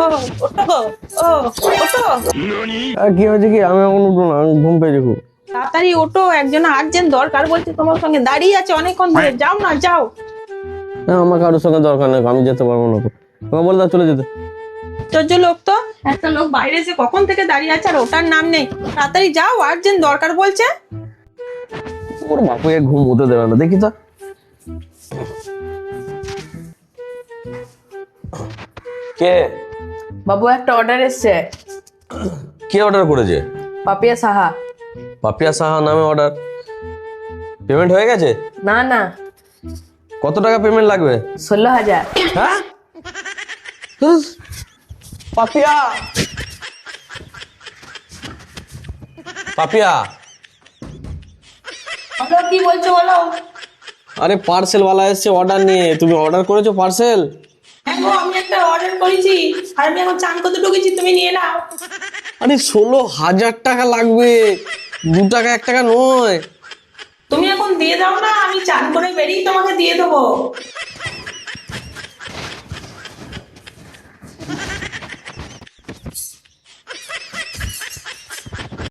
ও ওঠো, ও ওঠো, কি হয়েছে কি? আমি এখন উঠবো না, আমি ঘুম পেয়ে যাবো। তাড়াতাড়ি ওঠো, একজন আর্জেন্ট দরকার বলছে তোমার সঙ্গে, দাঁড়িয়ে আছে অনেকক্ষণ ধরে, যাও না যাও। না, আমার কারোর সঙ্গে দরকার নেই, আমি যেতে পারবো না। তোমাকে বলে দাও চলে যেতে। আশ্চর্য লোক তো, একটা লোক বাইরে এসে কখন থেকে দাঁড়িয়ে আছে আর ওটার নাম নেই। তাড়াতাড়ি যাও, আর্জেন্ট দরকার বলছে। ওর বাপুকে ঘুম হতে দেবে না, দেখি তো। কে? বাবু একটা অর্ডার এসছে। কে অর্ডার করেছে? পাপিয়া সাহা। পাপিয়া সাহা নামে অর্ডার? পেমেন্ট হয়ে গেছে? না না, কত টাকা পেমেন্ট লাগবে? 16,000। হ্যাঁ? পাপিয়া, পাপিয়া, বলো কি বলছো বলো। আরে পার্সেল ওয়ালা এসছে অর্ডার নিয়ে। তুমি অর্ডার করেছো পার্সেল? হ্যাঁ গো, আমি একটা অর্ডার করেছি আর আমি এখন চান করতে ঢুকেছি, তুমি নিয়ে নাও। আরে 16,000 টাকা লাগবে, 2 টাকা 1 টাকা নয়। তুমি এখন দিয়ে দাও না, আমি চান করে বেরিয়ে তোমাকে দিয়ে দেবো।